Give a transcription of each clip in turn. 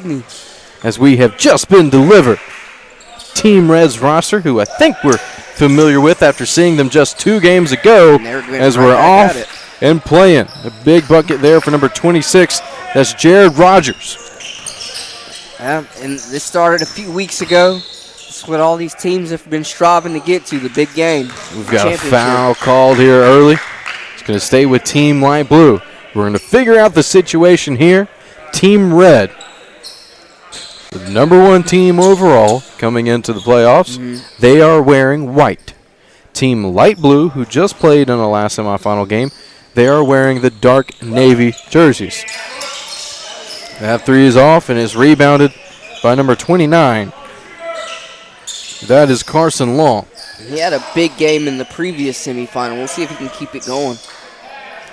Pigney. As we have just been delivered. Team Red's roster, who I think we're familiar with after seeing them just 2 games ago, as we're off and playing. A big bucket there for number 26. That's Jared Rogers. And this started a few weeks ago. It's what all these teams have been striving to get to, the big game. We've got a foul called here early. It's going to stay with Team Light Blue. We're going to figure out the situation here. Team Red, the number 1 team overall coming into the playoffs, they are wearing white. Team Light Blue, who just played in the last semifinal game, they are wearing the dark navy jerseys. That 3 is off and is rebounded by number 29. That is Carson Long. He had a big game in the previous semifinal. We'll see if he can keep it going.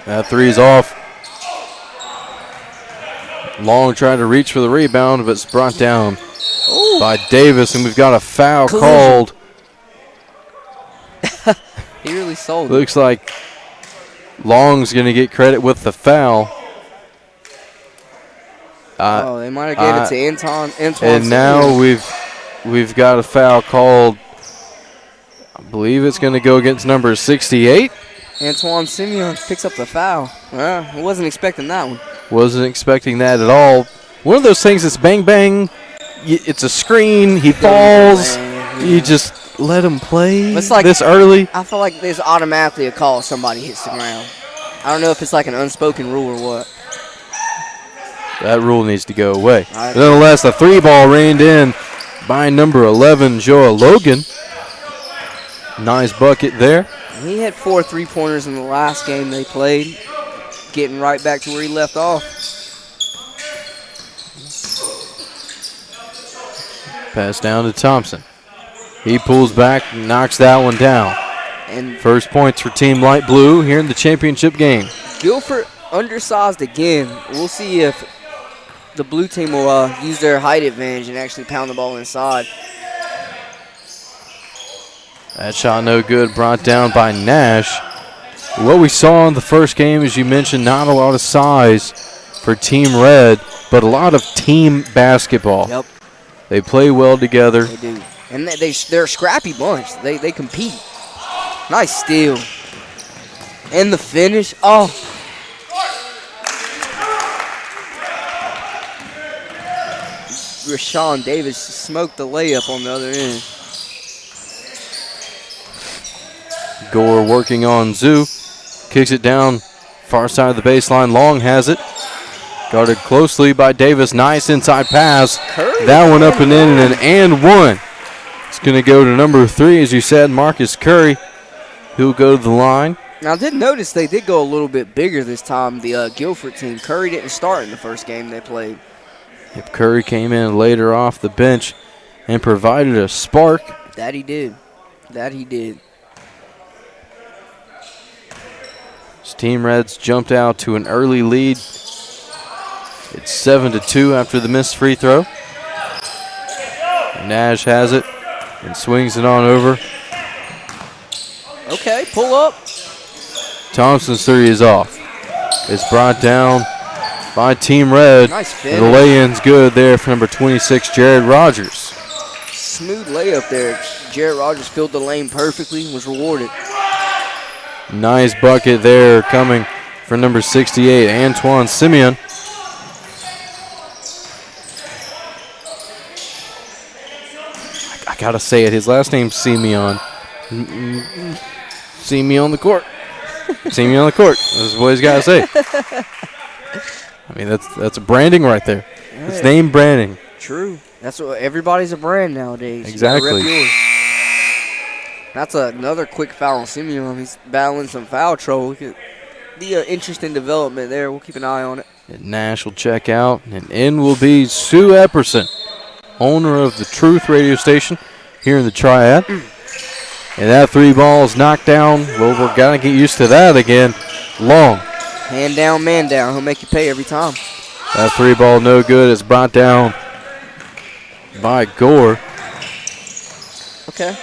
That 3 is off. Long trying to reach for the rebound, but it's brought down by Davis, and we've got a foul called. He really sold it. Looks like Long's going to get credit with the foul. They might have gave it to Antoine. And now we've got a foul called. I believe it's going to go against number 68. Antoine Simeon picks up the foul. I wasn't expecting that one. Wasn't expecting that at all. One of those things that's bang, bang. It's a screen. He falls. You just let him play this early. I feel like there's automatically a call if somebody hits the ground. I don't know if it's like an unspoken rule or what. That rule needs to go away. Nonetheless, a 3-ball reined in by number 11, Joa Logan. Nice bucket there. He had 4 3-pointers in the last game they played, getting right back to where he left off. Pass down to Thompson. He pulls back and knocks that one down. And first points for Team Light Blue here in the championship game. Guilford undersized again. We'll see if the blue team will use their height advantage and actually pound the ball inside. That shot no good, brought down by Nash. What we saw in the first game, as you mentioned, not a lot of size for Team Red, but a lot of team basketball. Yep. They play well together. They do. And they're a scrappy bunch. They compete. Nice steal. And the finish. Oh. Rashawn Davis smoked the layup on the other end. Gore working on Zoo. Kicks it down far side of the baseline. Long has it. Guarded closely by Davis. Nice inside pass. Curry. That one up and in and one. It's going to go to number 3, as you said, Marcus Curry. He'll go to the line. Now, I did notice they did go a little bit bigger this time, the Guilford team. Curry didn't start in the first game they played. If Curry came in later off the bench and provided a spark. That he did. That he did. His Team Reds jumped out to an early lead. It's 7-2 after the missed free throw. Nash has it and swings it on over. Okay, pull up. Thompson's 3 is off. It's brought down by Team Red. Nice the finish. lay-in's good there for number 26, Jared Rogers. Smooth layup there. Jared Rogers filled the lane perfectly, was rewarded. Nice bucket there coming for number 68, Antoine Simeon. I gotta say it, his last name's Simeon. See me on the court. See me on the court. That's what he's gotta say. I mean, that's branding right there. Yeah. It's name branding. True. That's what everybody's a brand nowadays. Exactly. That's another quick foul on Simeon. He's battling some foul trouble. It could be an interesting development there. We'll keep an eye on it. And Nash will check out, and in will be Sue Epperson, owner of the Truth radio station here in the Triad. And that 3 ball is knocked down. Well, we're going to get used to that again. Long. Hand down, man down. He'll make you pay every time. That 3 ball no good. It's brought down by Gore. Okay.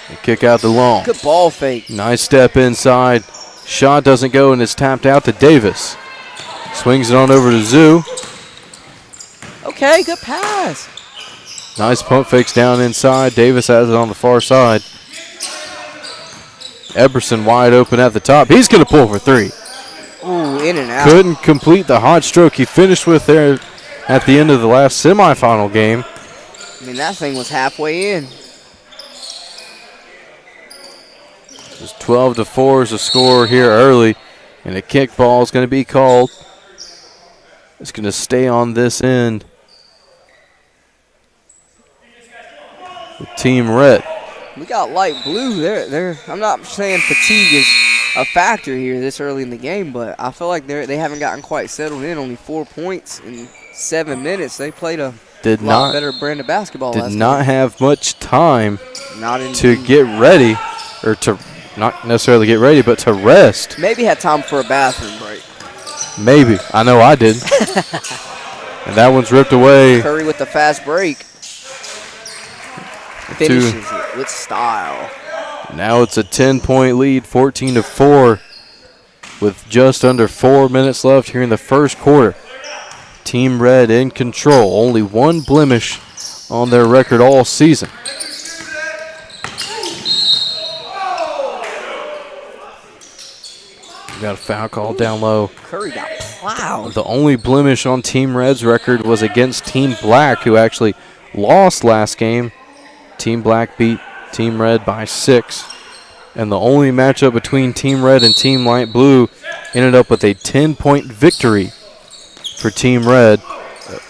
And kick out to Long. Good ball fake. Nice step inside. Shot doesn't go, and it's tapped out to Davis. Swings it on over to Zoo. Okay, good pass. Nice pump fakes down inside. Davis has it on the far side. Eberson wide open at the top. He's going to pull for three. Ooh, in and out. Couldn't complete the hot stroke he finished with there at the end of the last semifinal game. I mean, that thing was halfway in. Just 12-4 is the score here early, and a kickball is going to be called. It's going to stay on this end. The Team Red. We got light blue. I'm not saying fatigue is a factor here this early in the game, but I feel like they haven't gotten quite settled in. Only 4 points in 7 minutes. They played a lot better brand of basketball last Did not have much time Not to get ready, or to not necessarily get ready, but to rest. Maybe had time for a bathroom break. Maybe. I know I did. And that one's ripped away. Curry with the fast break. Finishes it with style. Now it's a 10-point lead, 14-4, with just under 4 minutes left here in the first quarter. Team Red in control. Only one blemish on their record all season. We got a foul call down low. Curry got plowed. The only blemish on Team Red's record was against Team Black, who actually lost last game. Team Black beat Team Red by 6. And the only matchup between Team Red and Team Light Blue ended up with a 10-point victory for Team Red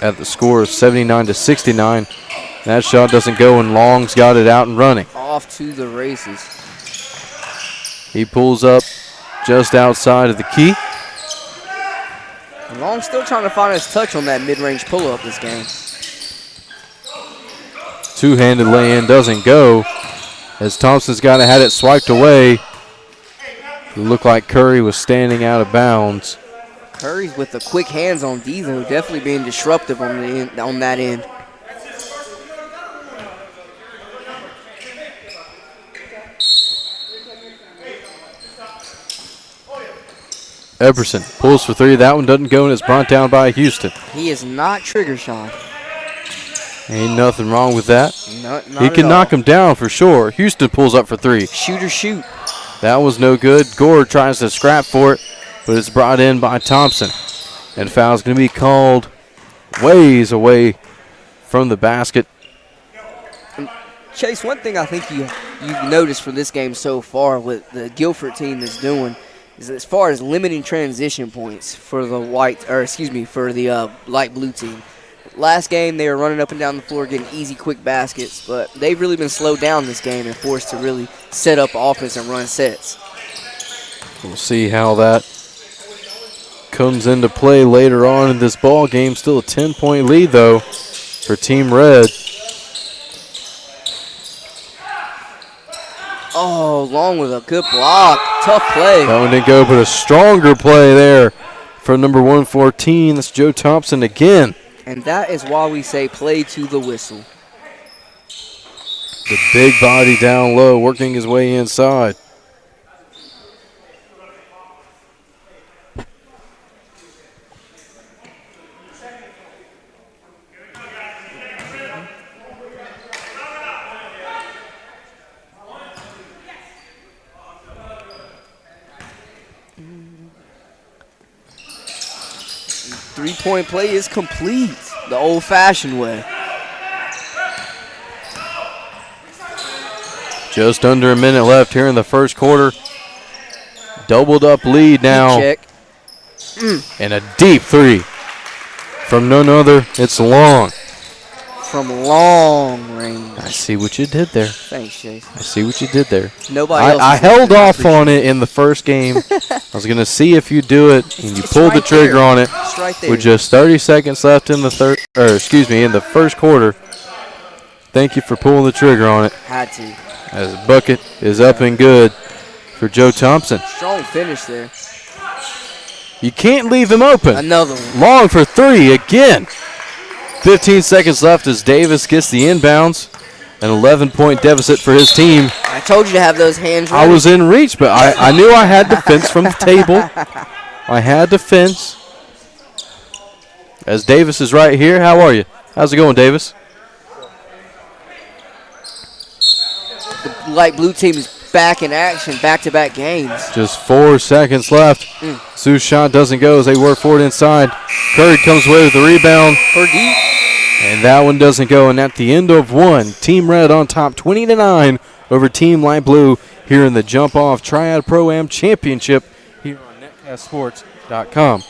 at the score of 79-69. That shot doesn't go, and Long's got it out and running. Off to the races. He pulls up just outside of the key. Long still trying to find his touch on that mid-range pull-up this game. Two-handed lay-in doesn't go, as Thompson's got it, had it swiped away. It looked like Curry was standing out of bounds. Curry's with the quick hands on D, though, definitely being disruptive on that end. Eberson pulls for three. That one doesn't go, and it's brought down by Houston. He is not trigger shy. Ain't nothing wrong with that. Not He can knock him down for sure. Houston pulls up for three. Shoot or shoot. That was no good. Gore tries to scrap for it, but it's brought in by Thompson. And foul's going to be called ways away from the basket. Chase, one thing I think you've noticed for this game so far, what the Guilford team is doing, is as far as limiting transition points for the light blue team. Last game, they were running up and down the floor, getting easy, quick baskets, but they've really been slowed down this game and forced to really set up offense and run sets. We'll see how that comes into play later on in this ball game. Still a 10-point lead, though, for Team Red. Oh, Long with a good block. Tough play. That one didn't go, but a stronger play there for number 114. That's Joe Thompson again. And that is why we say play to the whistle. The big body down low, working his way inside. Three-point play is complete the old-fashioned way. Just under a minute left here in the first quarter. Doubled up lead now. Check. And a deep three from none other. It's Long. From long range. I see what you did there. Thanks, Chase. I see what you did there. Nobody else. I held off on it in the first game. I was going to see if you do it, and you pulled the trigger on it. It's right there. With just 30 seconds left in the in the first quarter. Thank you for pulling the trigger on it. Had to. As the bucket is up and good for Joe Thompson. Strong finish there. You can't leave him open. Another one. Long for three again. 15 seconds left as Davis gets the inbounds. An 11-point deficit for his team. I told you to have those hands ready. I was in reach, but I knew I had to fence from the table. I had to fence. as Davis is right here. How are you? How's it going, Davis? The light blue team is back in action, back-to-back games. Just 4 seconds left. Sue's shot doesn't go as they work forward inside. Curry comes away with the rebound. For deep. And that one doesn't go. And at the end of one, Team Red on top 20-9 over Team Light Blue here in the Jump Off Triad Pro Am Championship here on netcastsports.com.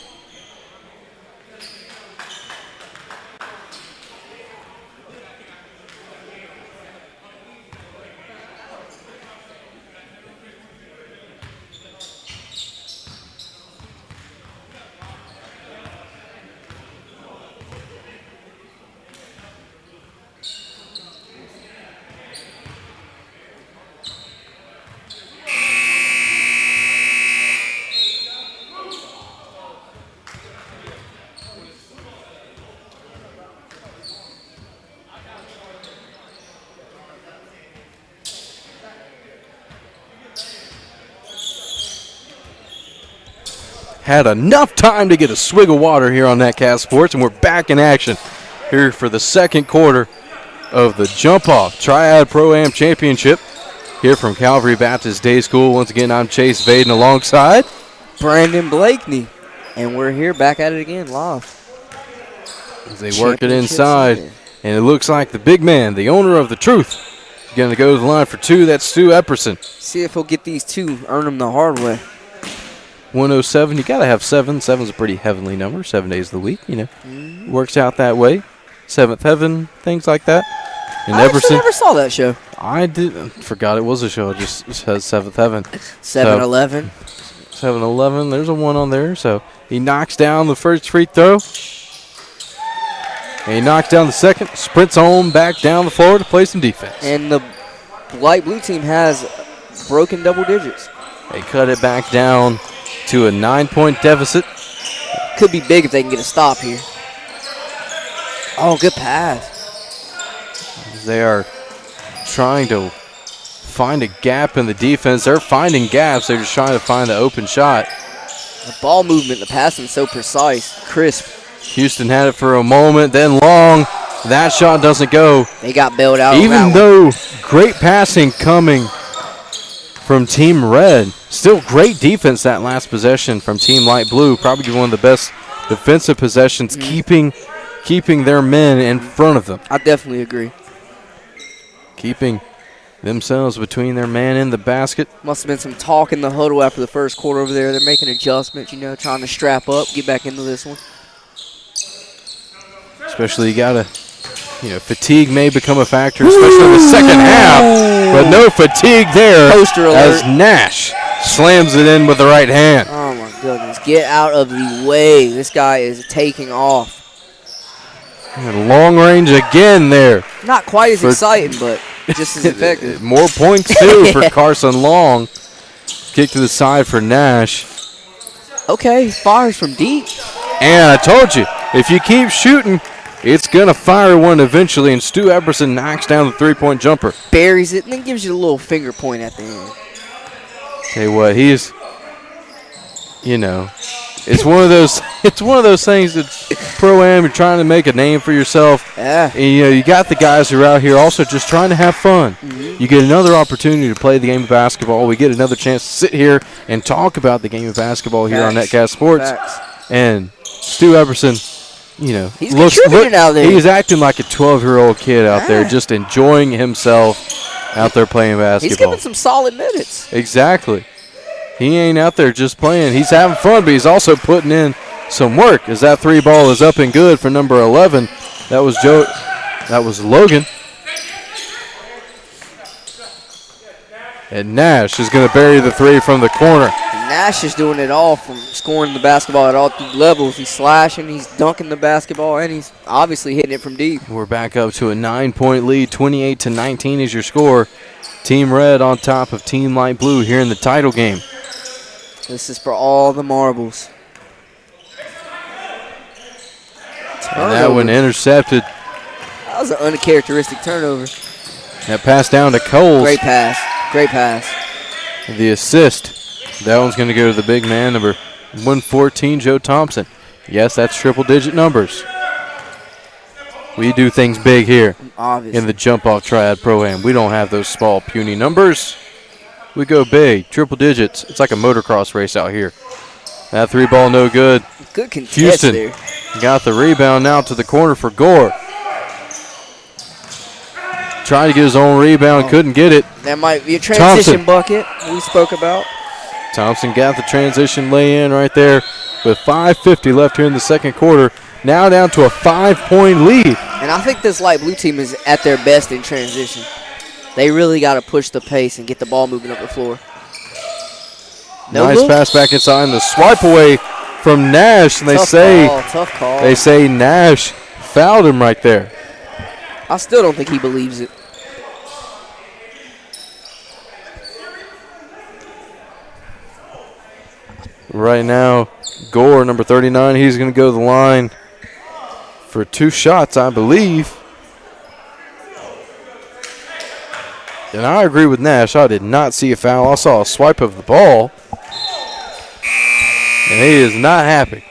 Had enough time to get a swig of water here on Netcast Sports, and we're back in action here for the second quarter of the Jump Off Triad Pro Am Championship here from Calvary Baptist Day School. Once again, I'm Chase Vaden alongside Brandon Blakeney, and we're here back at it again live. As they work it inside, and it looks like the big man, the owner of the truth, is going to go to the line for two. That's Stu Epperson. See if he'll get these two, earn them the hard way. 107. You got to have 7. 7's a pretty heavenly number. 7 days of the week, you know. Works out that way. Seventh heaven, things like that. And I Epperson, never saw that show. I forgot it was a show. It just says Seventh Heaven. 7-Eleven. 7-Eleven. There's a 1 on there. So he knocks down the first free throw. And he knocks down the second. Sprints home back down the floor to play some defense. And the light blue team has broken double digits. They cut it back down to a 9-point deficit. Could be big if they can get a stop here. Oh, good pass. They are trying to find a gap in the defense. They're finding gaps. They're just trying to find the open shot. The ball movement, the passing so precise, crisp. Houston had it for a moment, then long. That shot doesn't go. They got bailed out. Even though great passing coming from Team Red, still great defense that last possession from Team Light Blue. Probably one of the best defensive possessions, keeping their men in front of them. I definitely agree. Keeping themselves between their man and the basket. Must have been some talk in the huddle after the first quarter over there. They're making adjustments, you know, trying to strap up, get back into this one. Especially you got to, fatigue may become a factor, especially in the second half. But no fatigue there. Poster alert. As Nash slams it in with the right hand. Oh, my goodness. Get out of the way. This guy is taking off. And long range again there. Not quite as exciting, but just as effective. More points, too, for Carson Long. Kick to the side for Nash. Okay, fires from deep. And I told you, if you keep shooting, it's going to fire one eventually. And Stu Epperson knocks down the three-point jumper. Buries it and then gives you a little finger point at the end. Tell you what, he's, it's one of those things that Pro-Am, you're trying to make a name for yourself. Yeah. And, you got the guys who are out here also just trying to have fun. Mm-hmm. You get another opportunity to play the game of basketball. We get another chance to sit here and talk about the game of basketball here on Netcast Sports. And Stu Epperson, he's contributing out there. He's acting like a 12-year-old kid out there, just enjoying himself out there playing basketball. He's giving some solid minutes. Exactly. He ain't out there just playing. He's having fun, but he's also putting in some work as that three ball is up and good for number 11. That was Logan. And Nash is going to bury the three from the corner. Nash is doing it all, from scoring the basketball at all three levels. He's slashing, he's dunking the basketball, and he's obviously hitting it from deep. We're back up to a 9-point lead. 28-19 is your score. Team Red on top of Team Light Blue here in the title game. This is for all the marbles. And that one intercepted. That was an uncharacteristic turnover. That pass down to Coles. Great pass. Great pass. The assist. That one's going to go to the big man, number 114, Joe Thompson. Yes, that's triple-digit numbers. We do things big here Obviously. in the jump-off Triad Pro Am. We don't have those small, puny numbers. We go big, triple digits. It's like a motocross race out here. That 3 ball no good. Good contest Houston there. got the rebound now to the corner for Gore. Trying to get his own rebound, couldn't get it. That might be a transition bucket we spoke about. Thompson got the transition lay-in right there with 5:50 left here in the second quarter. Now down to a 5-point lead. And I think this light blue team is at their best in transition. They really got to push the pace and get the ball moving up the floor. Nice pass back inside and the swipe away from Nash. And Tough call. They say Nash fouled him right there. I still don't think he believes it. Right now, Gore, number 39, he's going to go to the line for 2 shots, I believe. And I agree with Nash. I did not see a foul. I saw a swipe of the ball. And he is not happy.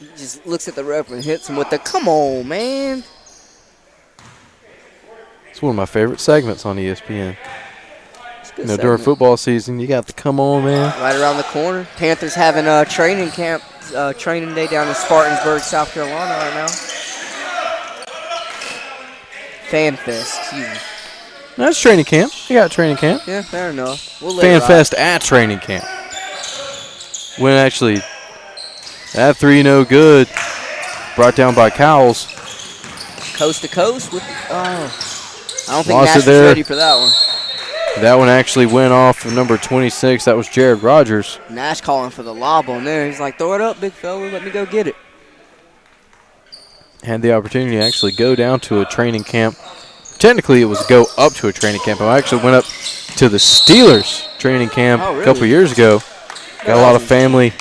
He just looks at the ref and hits him with the, come on, man. It's one of my favorite segments on ESPN. During football season, you got the come on, man. Right around the corner. Panthers having a training camp, training day down in Spartansburg, South Carolina right now. Fan Fest, excuse me. That's training camp. You got training camp. Yeah, fair enough. We'll Fan Fest at training camp. When actually, that 3 no good. Brought down by Cowles. Coast to coast. I don't think Nash was ready for that one. That one actually went off of number 26. That was Jared Rogers. Nash calling for the lob on there. He's like, throw it up, big fella. Let me go get it. Had the opportunity to actually go down to a training camp. Technically, it was go up to a training camp. I actually went up to the Steelers training camp a couple years ago. Got a lot of family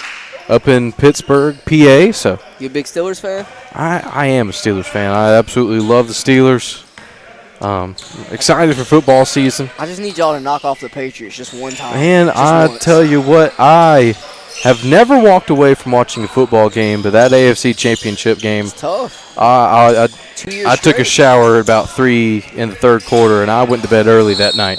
up in Pittsburgh, PA. So you a big Steelers fan? I am a Steelers fan. I absolutely love the Steelers. Excited for football season. I just need y'all to knock off the Patriots just one time. Man, I tell you what, I have never walked away from watching a football game, but that AFC Championship game, it's tough. I took a shower at about 3 in the third quarter, and I went to bed early that night.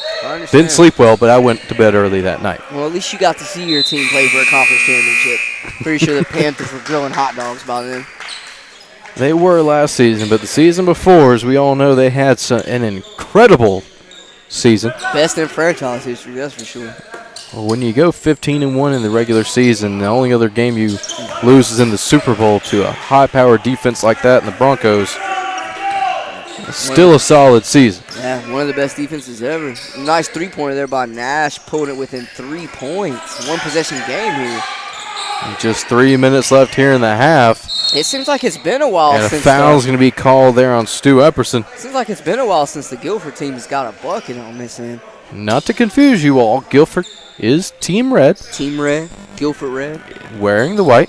Didn't sleep well, but I went to bed early that night. Well, at least you got to see your team play for a conference championship. Pretty sure the Panthers were grilling hot dogs by then. They were last season, but the season before, as we all know, they had an incredible season. Best in franchise history, that's for sure. Well, when you go 15-1 in the regular season, the only other game you lose is in the Super Bowl to a high-powered defense like that in the Broncos. Still a solid season. Yeah, one of the best defenses ever. Nice three-pointer there by Nash, pulling it within 3 points. One possession game here. Just 3 minutes left here in the half. It seems like it's been a while since. And a foul's going to be called there on Stu Epperson. Seems like it's been a while since the Guilford team has got a bucket on this end. Not to confuse you all, Guilford is Team Red. Team Red, Guilford Red. Wearing the white.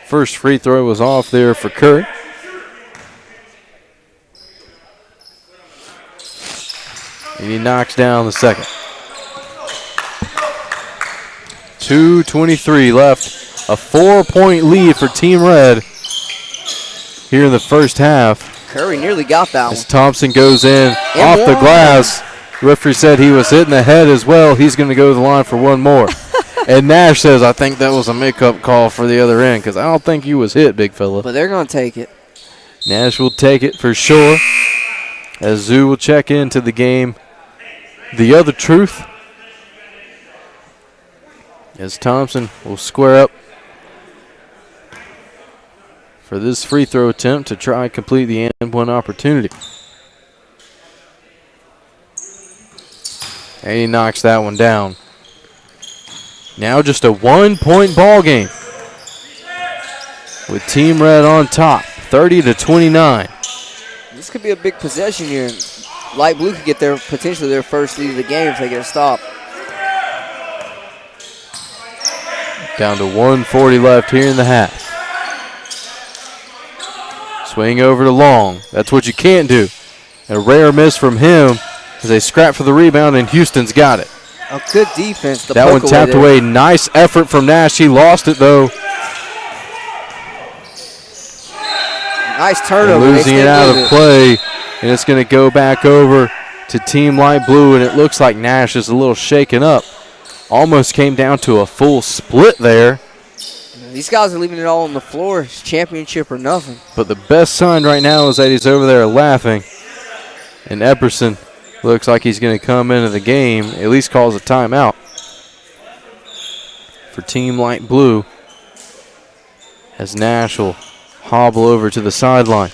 First free throw was off there for Curry. He knocks down the second. 2:23 left. A 4-point lead for Team Red here in the first half. Curry nearly got that as Thompson goes in off the glass. The referee said he was hitting the head as well. He's going to go to the line for one more. And Nash says, I think that was a make-up call for the other end because I don't think you was hit, big fella. But they're going to take it. Nash will take it for sure. As Zoo will check into the game. The other truth. As Thompson will square up for this free throw attempt to try and complete the end one opportunity. And he knocks that one down. Now just a 1-point ball game with Team Red on top, 30-29. This could be a big possession here. Light Blue could get potentially their first lead of the game if they get a stop. Down to 1:40 left here in the half. Swing over to Long. That's what you can't do. A rare miss from him as they scrap for the rebound, and Houston's got it. A good defense. That one tapped away. Nice effort from Nash. He lost it, though. Nice turnover. And losing it out of play, and it's going to go back over to Team Light Blue, and it looks like Nash is a little shaken up. Almost came down to a full split there. These guys are leaving it all on the floor. It's championship or nothing. But the best sign right now is that he's over there laughing. And Epperson looks like he's going to come into the game, at least calls a timeout for Team Light Blue, as Nash will hobble over to the sideline.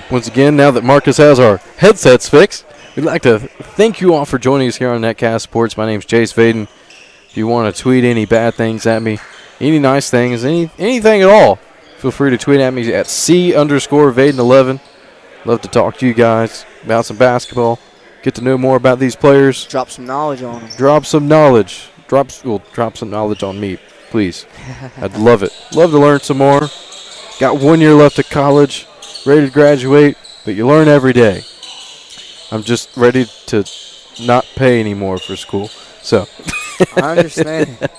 Once again, now that Marcus has our headsets fixed, we'd like to thank you all for joining us here on Netcast Sports. My name's Chase Vaden. If you want to tweet any bad things at me, any nice things, anything at all, feel free to tweet at me at C_Vaden11. Love to talk to you guys about some basketball, get to know more about these players. Drop some knowledge on them. Drop some knowledge. Drop some knowledge on me, please. I'd love it. Love to learn some more. Got 1 year left of college. Ready to graduate, but you learn every day. I'm just ready to not pay anymore for school. So I understand.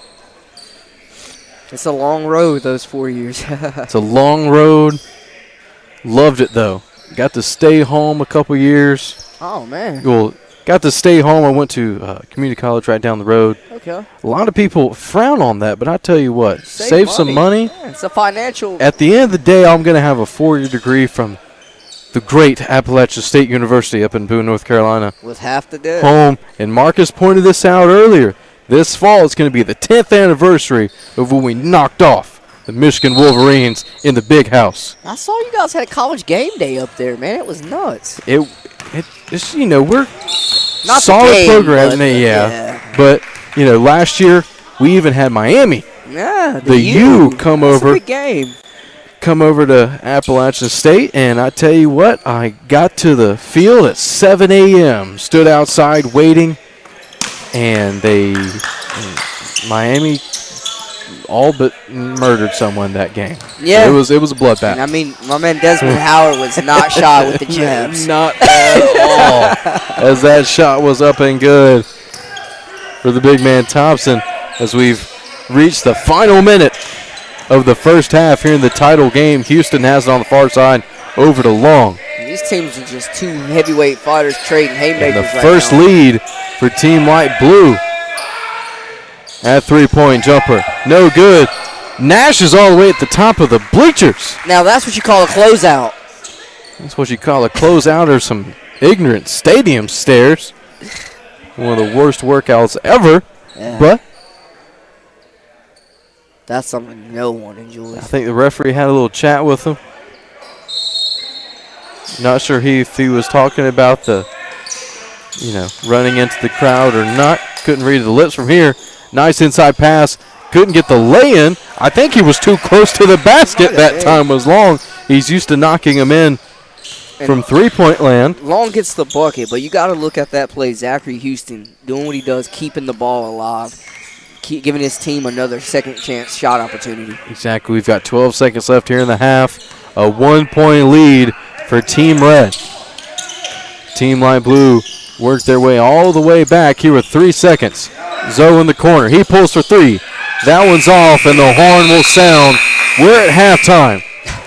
It's a long road, those 4 years. It's a long road. Loved it, though. Got to stay home a couple years. Oh, man. Well, got to stay home. I went to community college right down the road. Okay. A lot of people frown on that, but I tell you what, save some money. Yeah, it's a financial. At the end of the day, I'm going to have a 4-year degree from the great Appalachian State University up in Boone, North Carolina. With half the debt. Home. And Marcus pointed this out earlier. This fall is going to be the 10th anniversary of when we knocked off the Michigan Wolverines in the big house. I saw you guys had a college game day up there, man. It was nuts. It's, you know, we're Not solid the game, program. but, Yeah. But, you know, last year we even had Miami. Yeah. The U come That's over. a big game. Come over to Appalachian State, and I tell you what, I got to the field at 7 a.m., stood outside waiting, and Miami all but murdered someone that game. Yeah. It was a bloodbath. And I mean, my man Desmond Howard was not shy with the jabs. Not at all. As that shot was up and good for the big man Thompson, as we've reached the final minute of the first half here in the title game. Houston has it on the far side over to Long. And these teams are just two heavyweight fighters trading haymakers And the right first now. lead for Team Light Blue. At three-point jumper. No good. Nash is all the way at the top of the bleachers. Now that's what you call a closeout. That's what you call a closeout or some ignorant stadium stairs. One of the worst workouts ever. Yeah. But That's something no one enjoys. I think the referee had a little chat with him. Not sure if he was talking about the, running into the crowd or not. Couldn't read the lips from here. Nice inside pass. Couldn't get the lay-in. I think he was too close to the basket that time was Long. He's used to knocking him in from three-point land. Long gets the bucket, but you got to look at that play. Zachary Houston doing what he does, keeping the ball alive, giving his team another second-chance shot opportunity. Exactly. We've got 12 seconds left here in the half. A 1-point lead for Team Red. Team Light Blue worked their way all the way back here with 3 seconds. Zoe in the corner. He pulls for three. That one's off, and the horn will sound. We're at halftime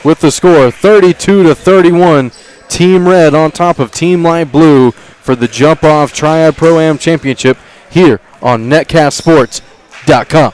with the score 32-31. Team Red on top of Team Light Blue for the jump-off Triad Pro Am Championship here on netcastsports.com.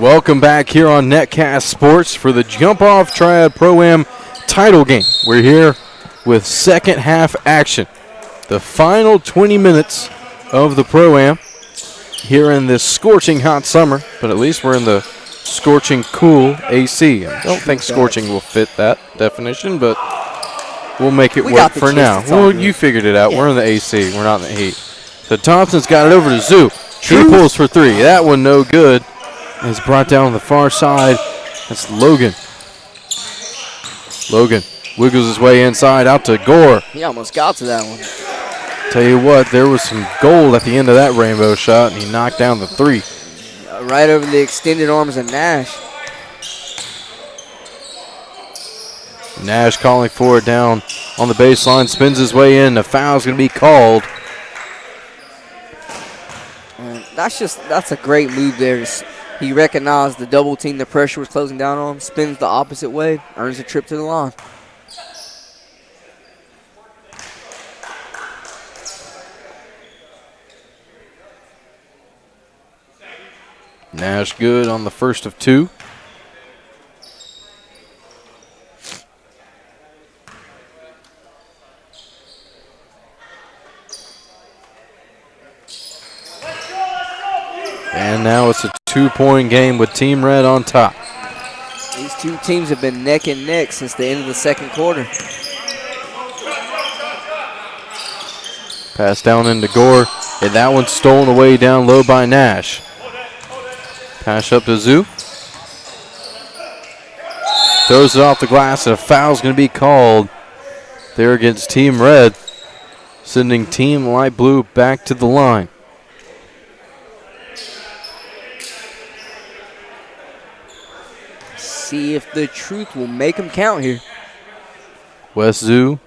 Welcome back here on Netcast Sports for the Jump Off Triad Pro Am title game. We're here with second half action. The final 20 minutes of the Pro Am here in this scorching hot summer, but at least we're in the scorching cool AC. I don't think scorching will fit that definition, but we'll make it work for now. Well, you figured it out. Yeah. We're in the AC. We're not in the heat. So Thompson's got it over to Zoo. He pulls for three. That one no good. It's brought down on the far side. That's Logan. Logan wiggles his way inside out to Gore. He almost got to that one. Tell you what, there was some gold at the end of that rainbow shot, and he knocked down the three. Right over the extended arms of Nash. Nash calling for it down on the baseline, spins his way in. The foul's going to be called. That's a great move there. He recognized the double team, the pressure was closing down on him, spins the opposite way, earns a trip to the line. Nash good on the first of two. And now it's a two-point game with Team Red on top. These two teams have been neck and neck since the end of the second quarter. Pass down into Gore, and that one's stolen away down low by Nash. Pass up to Zoo. Throws it off the glass, and a foul's going to be called there against Team Red, sending Team Light Blue back to the line. See if the truth will make them count here. Wes Zoo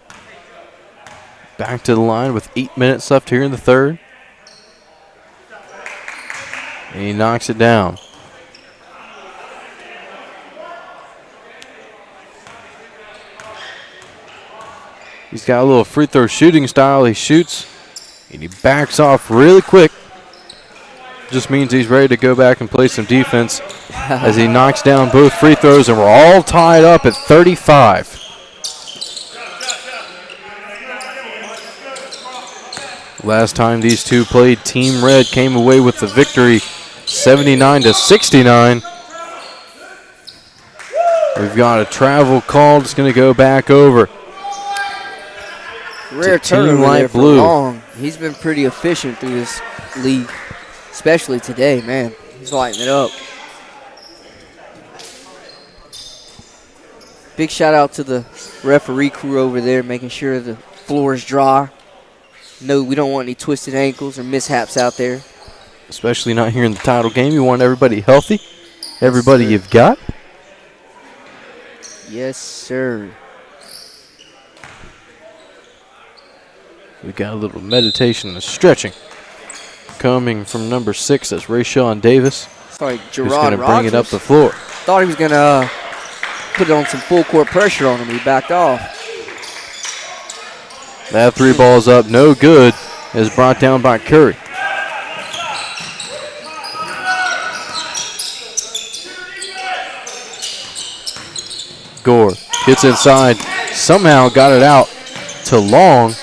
back to the line with 8 minutes left here in the third. And he knocks it down. He's got a little free throw shooting style. He shoots and he backs off really quick. Just means he's ready to go back and play some defense as he knocks down both free throws, and we're all tied up at 35. Last time these two played, Team Red came away with the victory 79-69. We've got a travel call that's going to go back over. Rare turnover there for Long. He's been pretty efficient through this league, especially today, man. He's lighting it up. Big shout out to the referee crew over there, making sure the floor is dry. No, we don't want any twisted ankles or mishaps out there. Especially not here in the title game. You want everybody healthy, everybody you've got. Yes, sir. We've got a little meditation and stretching coming from number 6. That's Rayshawn Davis. Sorry, Gerard who's going to bring Rogers. it up the floor. Thought he was going to put on some full court pressure on him. He backed off. That three ball's up, no good, is brought down by Curry. Gore gets inside, somehow got it out to Long.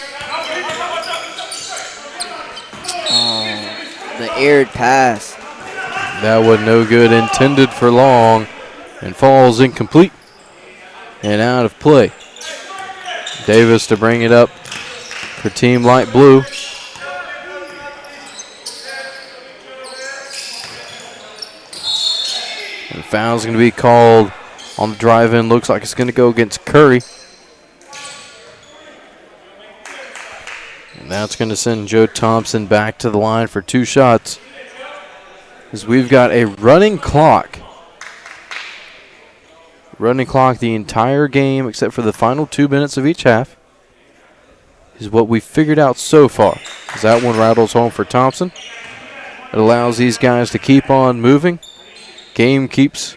The aired pass. That was no good, intended for Long, and falls incomplete and out of play. Davis to bring it up for Team Light Blue. And the foul's going to be called on the drive-in. Looks like it's going to go against Curry. And that's going to send Joe Thompson back to the line for 2 shots, as we've got a running clock. Running clock the entire game except for the final 2 minutes of each half is what we've figured out so far. As that one rattles home for Thompson. It allows these guys to keep on moving. Game keeps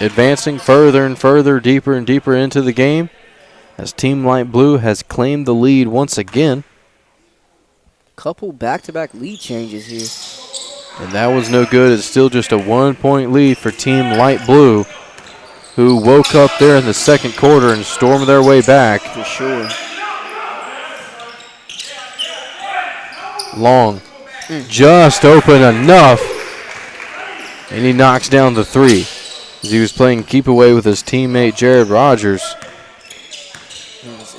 advancing further and further, deeper and deeper into the game, as Team Light Blue has claimed the lead once again. Couple back-to-back lead changes here. And that was no good. It's still just a 1-point lead for Team Light Blue, who woke up there in the second quarter and stormed their way back. For sure. Long. Just open enough. And he knocks down the three as he was playing keep away with his teammate Jared Rogers.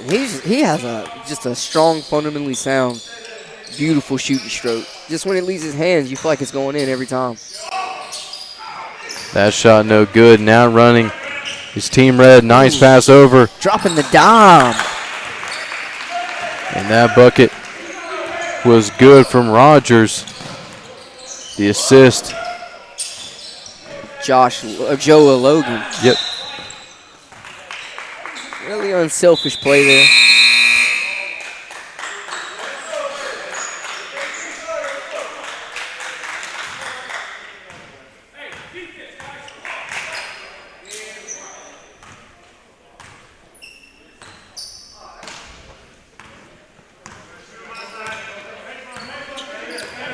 He has just a strong, fundamentally sound, beautiful shooting stroke. Just when it leaves his hands, you feel like it's going in every time. That shot no good. Now running is Team Red. Nice pass over. Dropping the dime. And that bucket was good from Rogers. The assist. Joe Logan. Yep. Really unselfish play there.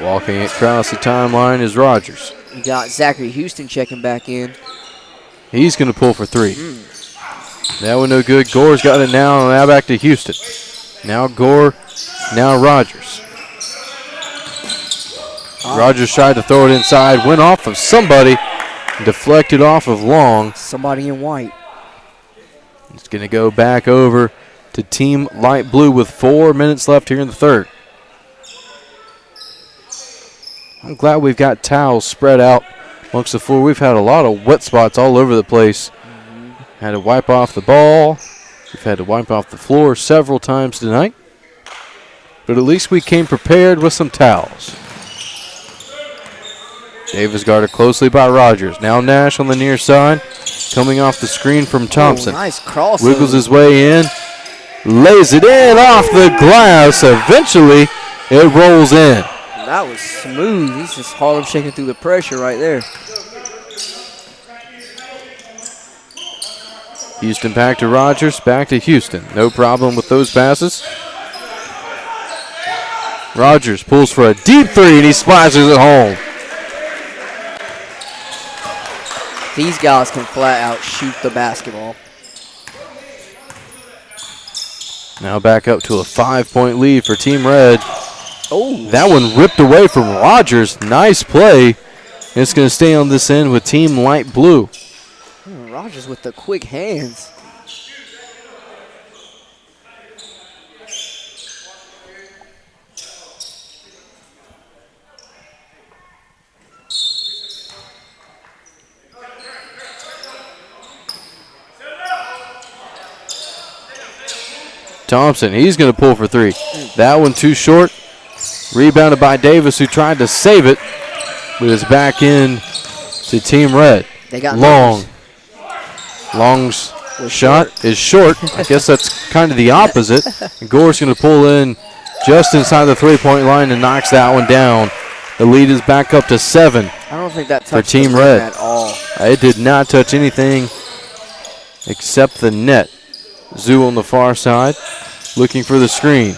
Walking across the timeline is Rogers. You got Zachary Houston checking back in. He's going to pull for three. That one no good. Gore's got it now. Now back to Houston. Now Gore. Now Rogers. Rogers tried to throw it inside. Went off of somebody. Deflected off of Long. Somebody in white. It's going to go back over to Team Light Blue with 4 minutes left here in the third. I'm glad we've got towels spread out amongst the floor. We've had a lot of wet spots all over the place. Had to wipe off the ball. We've had to wipe off the floor several times tonight. But at least we came prepared with some towels. Davis guarded closely by Rogers. Now Nash on the near side. Coming off the screen from Thompson. Nice cross. Wiggles his way in. Lays it in off the glass. Eventually, it rolls in. That was smooth. He's just Harlem shaking through the pressure right there. Houston back to Rogers, back to Houston. No problem with those passes. Rogers pulls for a deep three, and he splashes it home. These guys can flat out shoot the basketball. Now back up to a 5-point lead for Team Red. Oh, That one ripped away from Rogers. Nice play. It's going to stay on this end with Team Light Blue. Rogers with the quick hands. Thompson, he's going to pull for three. That one too short. Rebounded by Davis, who tried to save it, but it's back in to Team Red. They got Long. Long's shot is short. I guess that's kind of the opposite. And Gore's going to pull in just inside the three-point line and knocks that one down. The lead is back up to 7 I don't think that for touched Team the Red. rim at all. It did not touch anything except the net. Zoo on the far side, looking for the screen.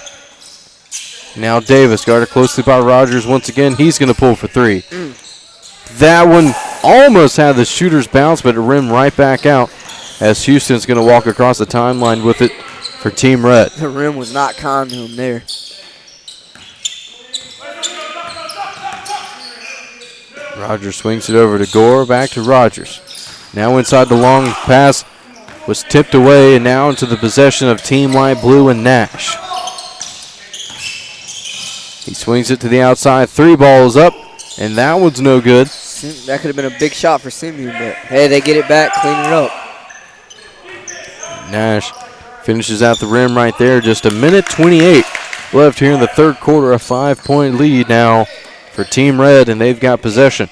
Now Davis, guarded closely by Rogers once again. He's going to pull for three. That one almost had the shooter's bounce, but it rimmed right back out as Houston's going to walk across the timeline with it for Team Red. The rim was not kind to him there. Rogers swings it over to Gore, back to Rogers. Now inside the long pass was tipped away, and now into the possession of Team Light Blue and Nash. He swings it to the outside. Three ball is up, and that one's no good. That could have been a big shot for Simeon, but hey, they get it back, clean it up. Nash finishes at the rim right there. Just a minute 28 left here in the third quarter. A 5-point lead now for Team Red, and they've got possession.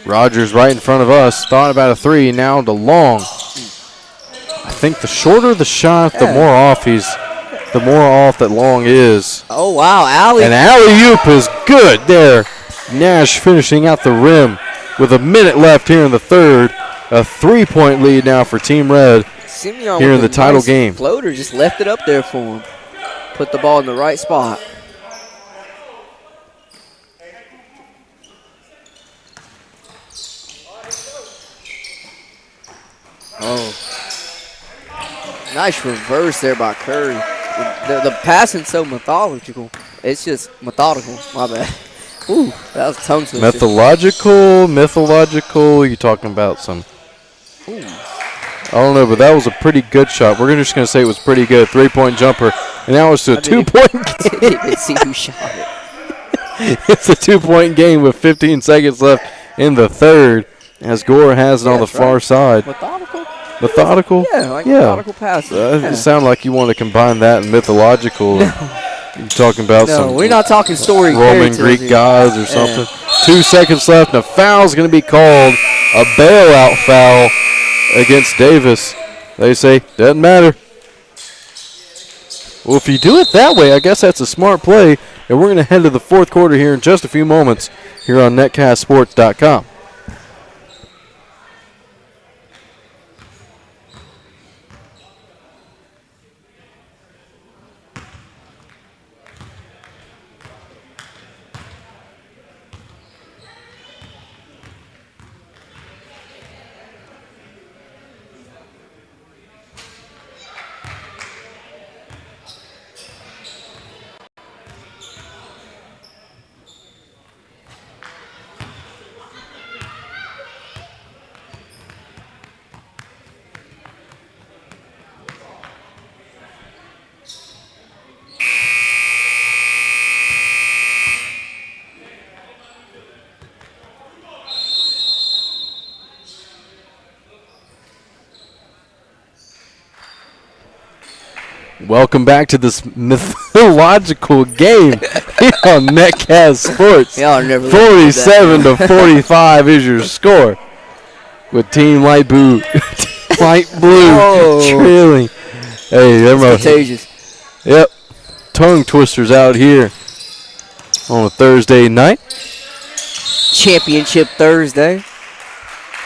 Rogers right in front of us. Thought about a three. Now to Long. I think the shorter the shot, the more off that Long is. Oh, wow, alley. And alley-oop is good there. Nash finishing out the rim with a minute left here in the third. A 3-point lead now for Team Red Simeon here in with the a title nice game. Floater just left it up there for him. put the ball in the right spot. Oh. Nice reverse there by Curry. The passing's so methodical. It's just methodical. My bad. Ooh, that was tongue twister. Mythological. You talking about some? Ooh. I don't know, but that was a pretty good shot. We're just going to say it was pretty good. 3-point jumper. And now it's a 2-point game. Let's see who shot it. It's a 2-point game with 15 seconds left in the third as Gore has it on the far side. Methodical? Yeah, methodical passes. It sounded like you want to combine that and mythological. You're talking about some. No, we're not talking story. Roman Greek gods or something. 2 seconds left, and a foul's going to be called. A bailout foul against Davis. They say, doesn't matter. Well, if you do it that way, I guess that's a smart play. And we're going to head to the fourth quarter here in just a few moments here on netcastsports.com. Welcome back to this mythological game here on Netcast Sports. 47-45 is your score, with Team Light Blue, trailing. Hey, they're contagious. Yep, tongue twisters out here on a Thursday night. Championship Thursday.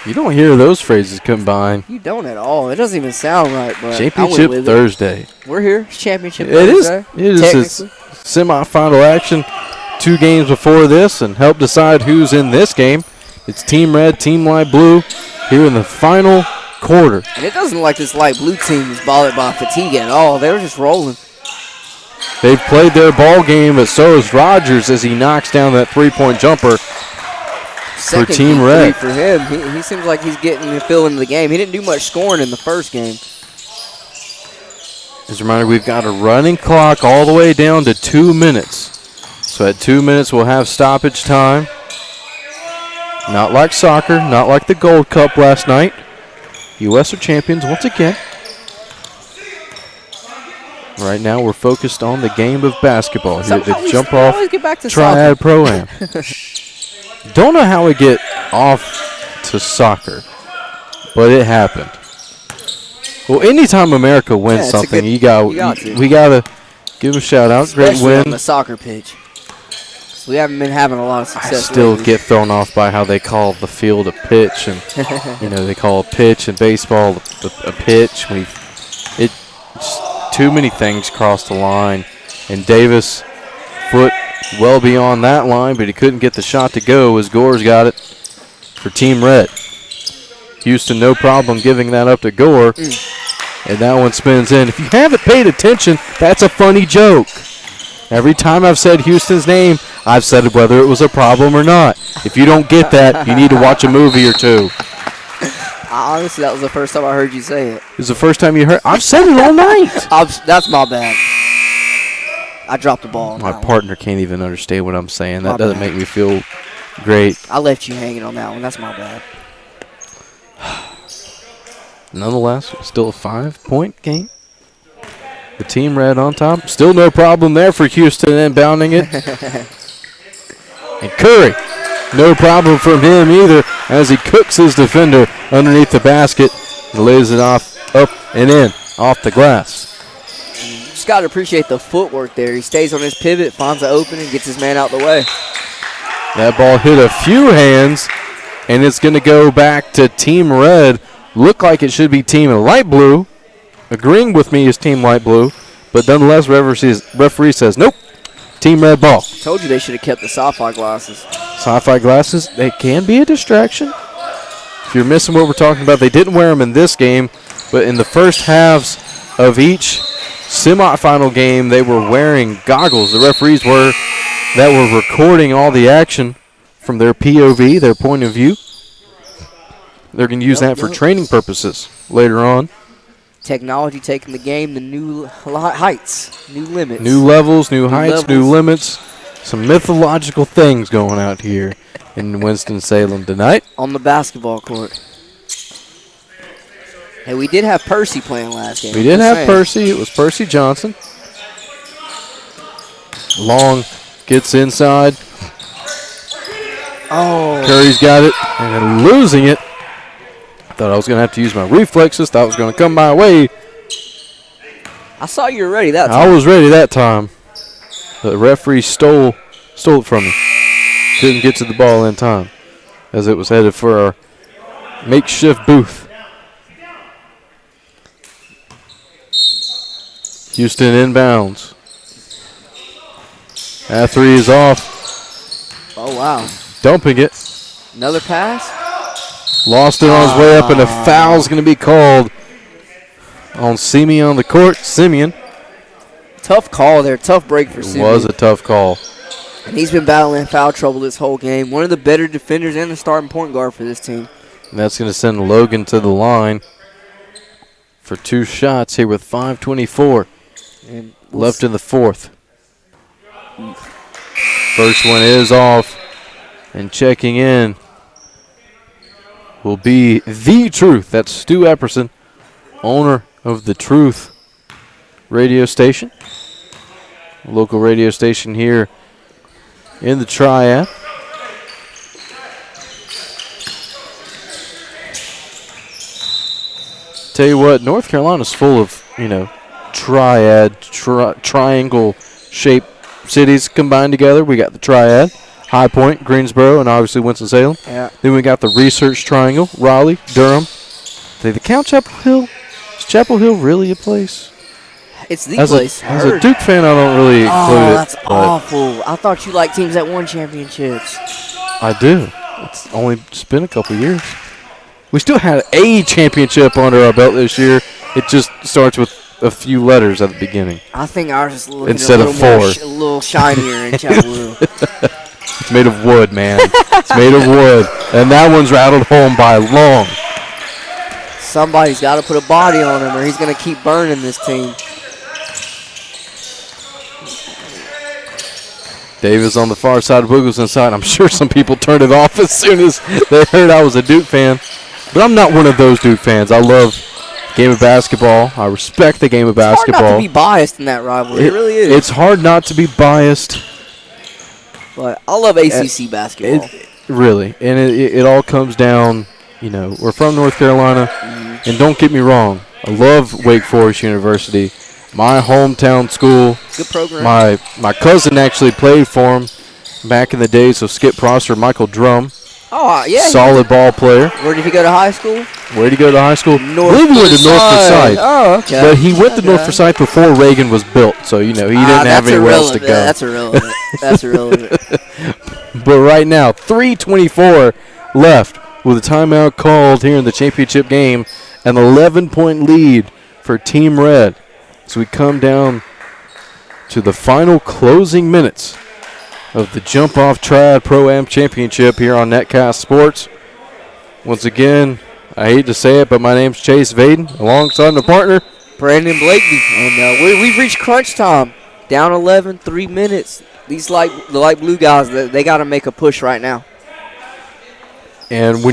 You don't hear those phrases combined. You don't at all. It doesn't even sound right. But Championship Thursday. We're here. It's Championship Thursday. It is semifinal action. 2 games before this, and help decide who's in this game. It's Team Red, Team Light Blue here in the final quarter. And it doesn't look like this Light Blue team is bothered by fatigue at all. They were just rolling. They've played their ball game, but so is Rogers as he knocks down that 3-point jumper. For Team Red. For him, he seems like he's getting the feel into the game. He didn't do much scoring in the first game. As a reminder, we've got a running clock all the way down to 2 minutes. So at 2 minutes, we'll have stoppage time. Not like soccer, not like the Gold Cup last night. U.S. are champions once again. Right now, we're focused on the game of basketball here to jump off Triad Pro Am. Don't know how we get off to soccer, but it happened. Well, anytime America wins something, we gotta give a shout out. Especially great win on the soccer pitch. So we haven't been having a lot of success. I still get thrown off by how they call the field a pitch, and they call a pitch in baseball a pitch. It's too many things cross the line, and Davis foot well beyond that line, but he couldn't get the shot to go as Gore's got it for Team Red. Houston, no problem giving that up to Gore, and that one spins in. If you haven't paid attention, that's a funny joke. Every time I've said Houston's name, I've said whether it was a problem or not. If you don't get that, you need to watch a movie or two. Honestly, that was the first time I heard you say it. It was the first time you heard. I've said it all night. That's my bad. I dropped the ball. My partner can't even understand what I'm saying. That doesn't make me feel great. I left you hanging on that one. That's my bad. Nonetheless, still a 5-point game. The Team Red on top. Still no problem there for Houston inbounding it. And Curry, no problem from him either as he cooks his defender underneath the basket and lays it off, up and in, off the glass. Just got to appreciate the footwork there. He stays on his pivot, finds an opening, gets his man out the way. That ball hit a few hands, and it's going to go back to Team Red. Look like it should be Team Light Blue. Agreeing with me is Team Light Blue, But nonetheless, referee says, nope, Team Red ball. Told you they should have kept the sci-fi glasses. Sci-fi glasses, they can be a distraction. If you're missing what we're talking about, they didn't wear them in this game, but in the first halves of each semifinal game, they were wearing goggles. The referees were recording all the action from their POV, their point of view. They're going to use that for training purposes later on. Technology taking the game to new heights, new limits. New levels, new heights, new limits. Some mythological things going out here in Winston-Salem tonight. On the basketball court. Hey, we did have Percy playing last game. We did have Percy. It was Percy Johnson. Long gets inside. Oh. Curry's got it and losing it. Thought I was going to have to use my reflexes. Thought it was going to come my way. I saw you were ready that time. I was ready that time. The referee stole it from me. Couldn't get to the ball in time as it was headed for our makeshift booth. Houston inbounds. That three is off. Oh, wow. Dumping it. Another pass? Lost it on his way up, and a foul's going to be called on Simeon on the court. Simeon. Tough call there. Tough break for Simeon. It was a tough call. And he's been battling foul trouble this whole game. One of the better defenders and the starting point guard for this team. And that's going to send Logan to the line for 2 shots here with 5:24 left in the fourth. First one is off, and checking in will be The Truth. That's Stu Epperson, owner of The Truth radio station, a local radio station here in the Triad. Tell you what, North Carolina's full of, Triad, triangle-shaped cities combined together. We got the Triad, High Point, Greensboro, and obviously Winston-Salem. Yeah. Then we got the Research Triangle, Raleigh, Durham. Did they count Chapel Hill? Is Chapel Hill really a place? It's the place. As a Duke fan, I don't really include it. Oh, that's awful. I thought you liked teams that won championships. I do. It's only just been a couple years. We still had a championship under our belt this year. It just starts with a few letters at the beginning. I think ours is looking instead a of little 4. A little shinier in Chapel Hill. It's made of wood, man. It's made of wood. And that one's rattled home by long. Somebody's got to put a body on him or he's going to keep burning this team. Davis on the far side, Wiggles inside. I'm sure some people turned it off as soon as they heard I was a Duke fan. But I'm not one of those Duke fans. I love the game of basketball. I respect the game of basketball. It's hard not to be biased in that rivalry. It really is. It's hard not to be biased. But I love ACC basketball. Really. And it all comes down, we're from North Carolina. And don't get me wrong, I love Wake Forest University. My hometown school. Good program. My cousin actually played for him back in the days of Skip Prosser, Michael Drum. Oh, yeah. Solid ball player. Where did he go to high school? Where did he go to high school? I believe he went to North Forsyth. Oh, okay. But he went to North Forsyth before Reagan was built, so, he didn't have anywhere else to go. That's irrelevant. That's irrelevant. But right now, 3:24 left with a timeout called here in the championship game. An 11-point lead for Team Red. So we come down to the final closing minutes of the Jump Off Triad Pro Am Championship here on Netcast Sports. Once again, I hate to say it, but my name's Chase Vaden, alongside my partner, Brandon Blakey. And we've reached crunch time. Down 11, 3 minutes. These the light blue guys, they got to make a push right now. And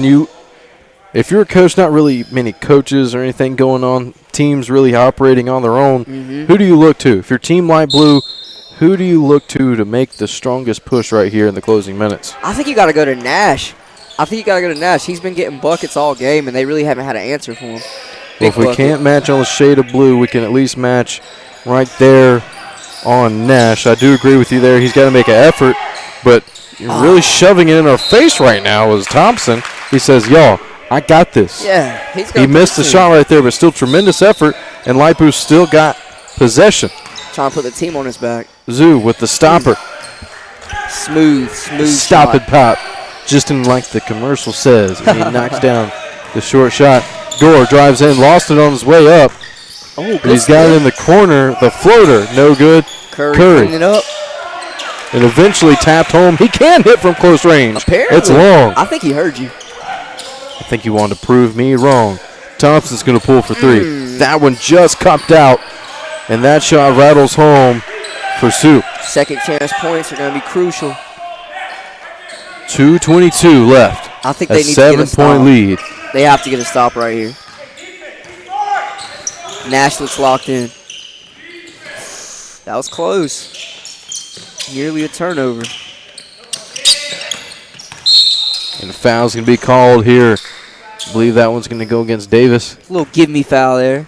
if you're a coach, not really many coaches or anything going on, teams really operating on their own, who do you look to? If you're Team Light Blue, who do you look to make the strongest push right here in the closing minutes? I think you got to go to Nash. He's been getting buckets all game, and they really haven't had an answer for him. Well, if we can't match on the shade of blue, we can at least match right there on Nash. I do agree with you there. He's got to make an effort, but really shoving it in our face right now is Thompson. He says, y'all, I got this. Yeah, he missed the shot right there, but still tremendous effort, and Light Blue still got possession. Trying to put the team on his back. Zoo with the stopper. Smooth Stop shot. it, pop. Just in like the commercial says. And he knocks down the short shot. Gore drives in, lost it on his way up. Oh, But he's got it in the corner. The floater, no good. Curry cleaned it up. And eventually tapped home. He can hit from close range. Apparently. It's long. I think he heard you. I think he wanted to prove me wrong. Thompson's going to pull for three. That one just cupped out. And that shot rattles home for Soup. Second chance points are going to be crucial. 2:22 left. I think A they need to get a 7-point stop. lead. They have to get a stop right here. Nash looks locked in. That was close. Nearly a turnover. And the foul's going to be called here. I believe that one's going to go against Davis. A little give me foul there.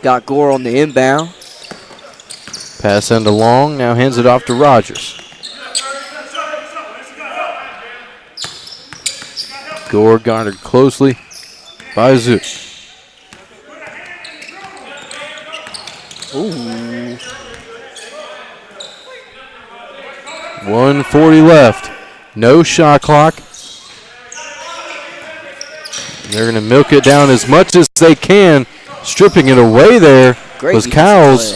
Got Gore on the inbound. Pass end along. Now hands it off to Rogers. Gore guarded closely by Zook. Ooh. 1:40 left. No shot clock. They're going to milk it down as much as they can. Stripping it away there was Cowles.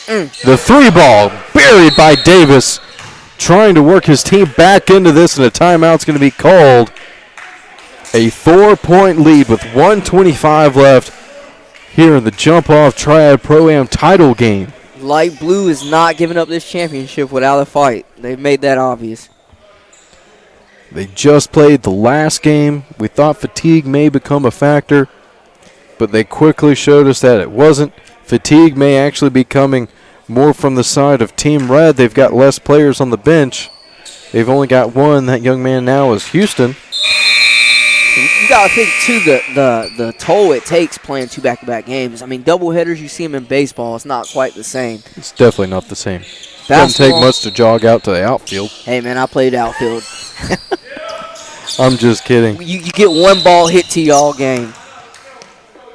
The three ball buried by Davis. Trying to work his team back into this, and a timeout's going to be called. A 4-point lead with 1:25 left here in the jump-off Triad Pro Am title game. Light Blue is not giving up this championship without a fight. They've made that obvious. They just played the last game. We thought fatigue may become a factor, but they quickly showed us that it wasn't. Fatigue may actually be coming more from the side of Team Red. They've got less players on the bench. They've only got one. That young man now is Houston. You got to think, too, the toll it takes playing two back-to-back games. I mean, doubleheaders, you see them in baseball. It's not quite the same. It's definitely not the same. Basketball, doesn't take much to jog out to the outfield. Hey, man, I played outfield. I'm just kidding. You get one ball hit to you all game.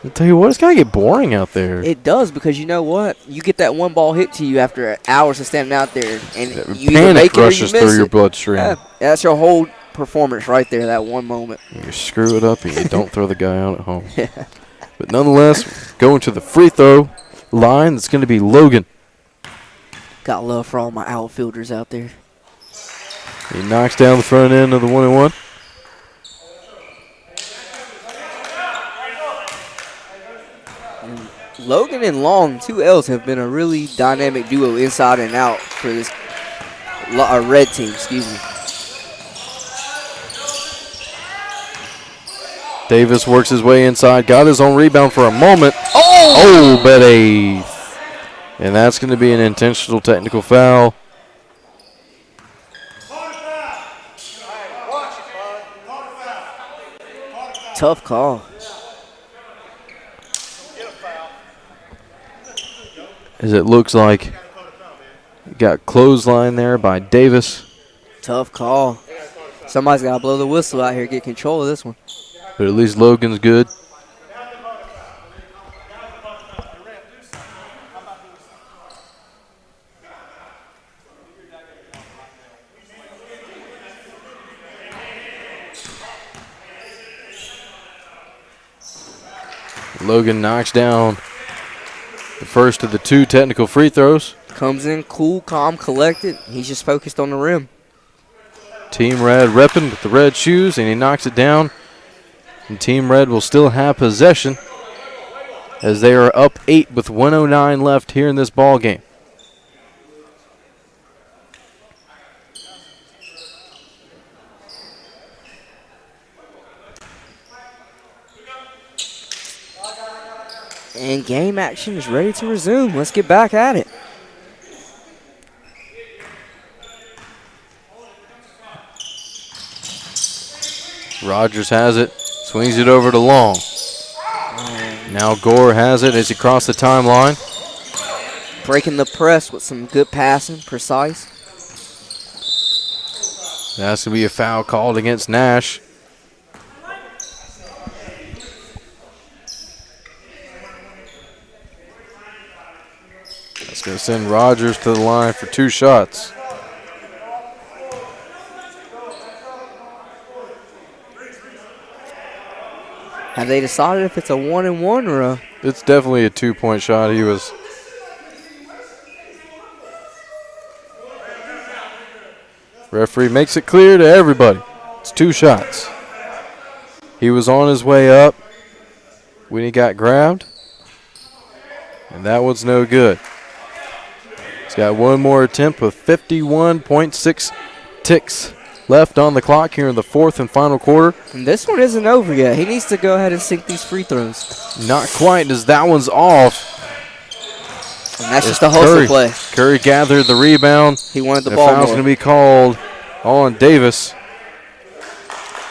I'll tell you what, it's got to get boring out there. It does, because you know what? You get that one ball hit to you after hours of standing out there, and you either make Panic it or you rushes miss through your it. bloodstream. Yeah, that's your whole performance right there, that one moment. You screw it up and you don't throw the guy out at home. But nonetheless, going to the free throw line, it's going to be Logan. Got love for all my outfielders out there. He knocks down the front end of the 1-and-1. Logan and Long, two L's, have been a really dynamic duo inside and out for this red team, excuse me. Davis works his way inside, got his own rebound for a moment. Oh, but and that's going to be an intentional technical foul. Tough call. As it looks like got clothesline there by Davis. Tough call. Somebody's got to blow the whistle out here, get control of this one. But at least Logan's good. Logan knocks down the first of the two technical free throws. Comes in cool, calm, collected. He's just focused on the rim. Team Red repping with the red shoes, and he knocks it down. And Team Red will still have possession as they are up 8 with 1:09 left here in this ball game. And game action is ready to resume. Let's get back at it. Rogers has it, swings it over to Long. Now Gore has it as he crosses the timeline. Breaking the press with some good passing, precise. That's going to be a foul called against Nash. That's going to send Rogers to the line for 2 shots. Have they decided if it's a 1-and-1 or a? It's definitely a 2-point shot. He was. Referee makes it clear to everybody. It's 2 shots. He was on his way up when he got grabbed, and that one's no good. He's got one more attempt with 51.6 ticks left on the clock here in the 4th and final quarter. And this one isn't over yet. He needs to go ahead and sink these free throws. Not quite, as that one's off. And that's just a hustle play. Curry gathered the rebound. He wanted the ball foul's more. going to be called on Davis.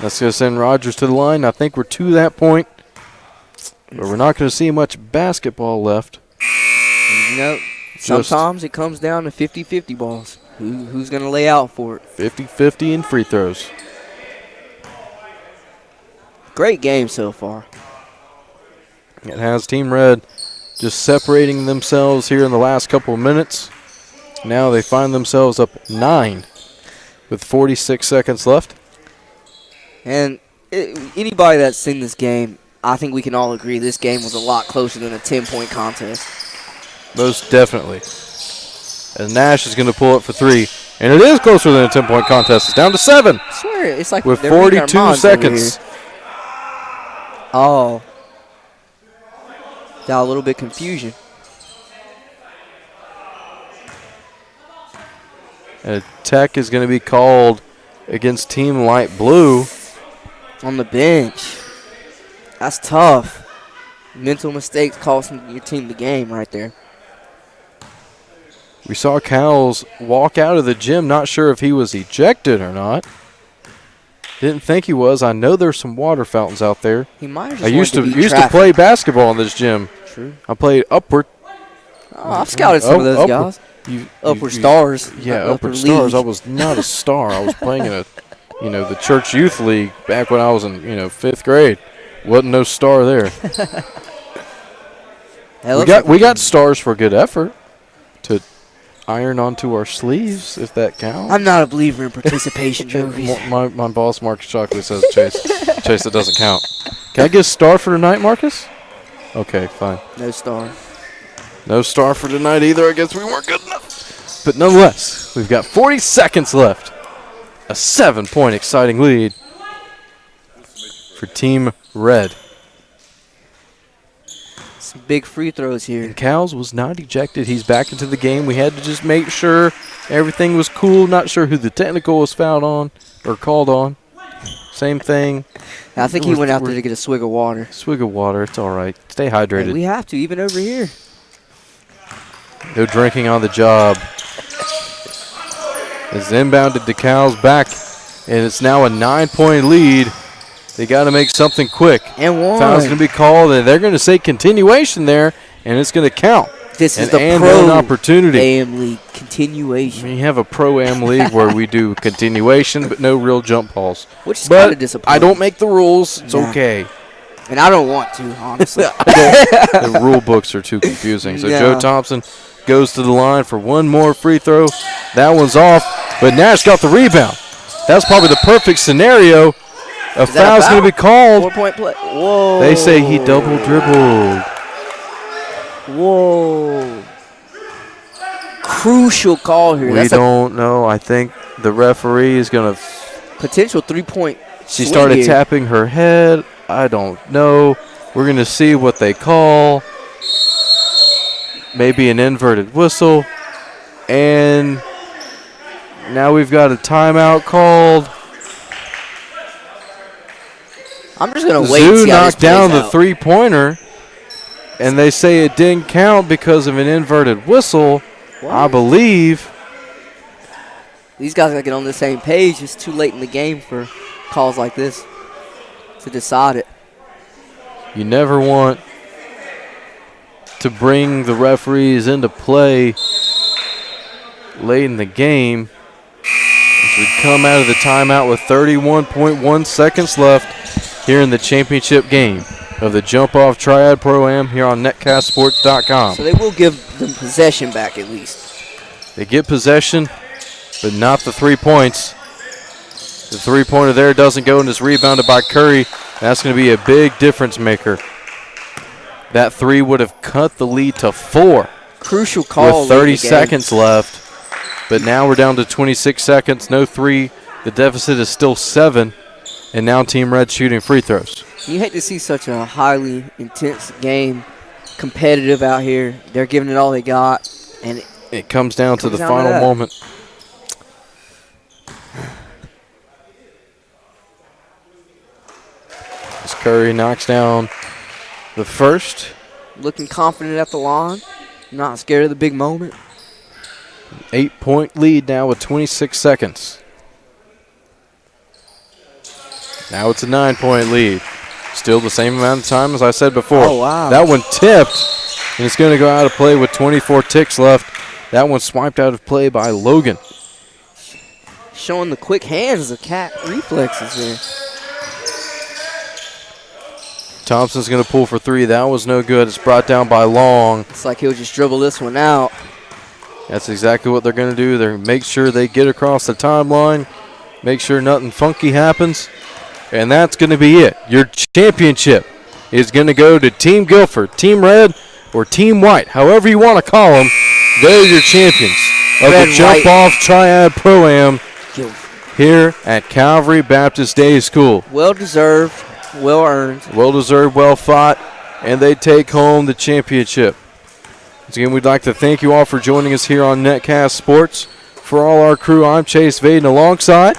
That's going to send Rogers to the line. I think we're to that point, but we're not going to see much basketball left. You know, sometimes it comes down to 50-50 balls. Who's going to lay out for it? 50-50 in free throws. Great game so far. It has Team Red just separating themselves here in the last couple of minutes. Now they find themselves up 9 with 46 seconds left. And anybody that's seen this game, I think we can all agree this game was a lot closer than a 10-point contest. Most definitely. As Nash is going to pull it for 3. And it is closer than a 10-point contest. It's down to 7. I swear, it's like with they're reading our 42 minds seconds. over here. Oh. Got a little bit confusion. And Tech is going to be called against Team Light Blue. On the bench. That's tough. Mental mistakes costing your team the game right there. We saw Cowles walk out of the gym, not sure if he was ejected or not. Didn't think he was. I know there's some water fountains out there. He might have I just used to play basketball in this gym. True. I played Upward. Oh, I've scouted some of those guys. Upward Stars. Yeah, Upward Stars. I was not a star. I was playing in the church youth league back when I was in 5th grade. Wasn't no star there. we got stars for good effort to iron onto our sleeves, if that counts. I'm not a believer in participation trophies. My boss, Marcus Chocolate, says, Chase, it doesn't count. Can I get a star for tonight, Marcus? Okay, fine. No star. No star for tonight either. I guess we weren't good enough. But nonetheless, we've got 40 seconds left. A 7-point exciting lead for Team Red. Some big free throws here. And Cowles was not ejected. He's back into the game. We had to just make sure everything was cool. Not sure who the technical was fouled on or called on. Same thing. I think he went out there to get a swig of water. Swig of water. It's all right. Stay hydrated. Hey, we have to, even over here. No drinking on the job. It's inbounded to Cowles back, and it's now a 9-point lead. They got to make something quick. And one. Foul's going to be called, and they're going to say continuation there, and it's going to count. This is the Pro opportunity. Am League continuation. We have a Pro Am League where we do continuation, but no real jump balls. Which is kind of disappointing. I don't make the rules. It's okay. And I don't want to, honestly. The rule books are too confusing. So Joe Thompson goes to the line for one more free throw. That one's off, but Nash got the rebound. That's probably the perfect scenario. A foul's going to be called. 4-point play. Whoa. They say he double dribbled. Whoa. Crucial call here. We don't know. I think the referee is going to. Potential 3-point. She started tapping her head. I don't know. We're going to see what they call. Maybe an inverted whistle. And now we've got a timeout called. I'm just going to wait. Zoo knocked down the three-pointer, and they say it didn't count because of an inverted whistle, what? I believe. These guys got to get on the same page. It's too late in the game for calls like this to decide it. You never want to bring the referees into play late in the game. as we come out of the timeout with 31.1 seconds left here in the championship game of the Jump Off Triad Pro Am here on netcastsports.com. So they will give them possession back at least. They get possession, but not the 3 points. The three-pointer there doesn't go and is rebounded by Curry. That's going to be a big difference maker. That three would have cut the lead to 4. Crucial call. With 30 seconds left. But now we're down to 26 seconds. No 3. The deficit is still 7. And now Team Red shooting free throws. You hate to see such a highly intense game, competitive out here. They're giving it all they got. And it comes down to the final moment. As Curry knocks down the first. Looking confident at the line. Not scared of the big moment. 8-point lead now with 26 seconds. Now it's a 9-point lead. Still the same amount of time as I said before. Oh, wow. That one tipped, and it's going to go out of play with 24 ticks left. That one swiped out of play by Logan. Showing the quick hands, the cat reflexes there. Thompson's going to pull for 3. That was no good. It's brought down by Long. It's like he'll just dribble this one out. That's exactly what they're going to do. They're make sure they get across the timeline, make sure nothing funky happens, and that's going to be it. Your championship is going to go to Team Guilford, Team Red, or Team White, however you want to call them. They're your champions of the Jump Off Triad Pro Am here at Calvary Baptist Day School. Well deserved. Well earned. Well deserved, well fought, and they take home the championship. Once again, we'd like to thank you all for joining us here on Netcast Sports. For all our crew, I'm Chase Vaden alongside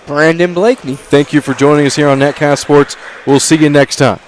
Brandon Blakeney. Thank you for joining us here on Netcast Sports. We'll see you next time.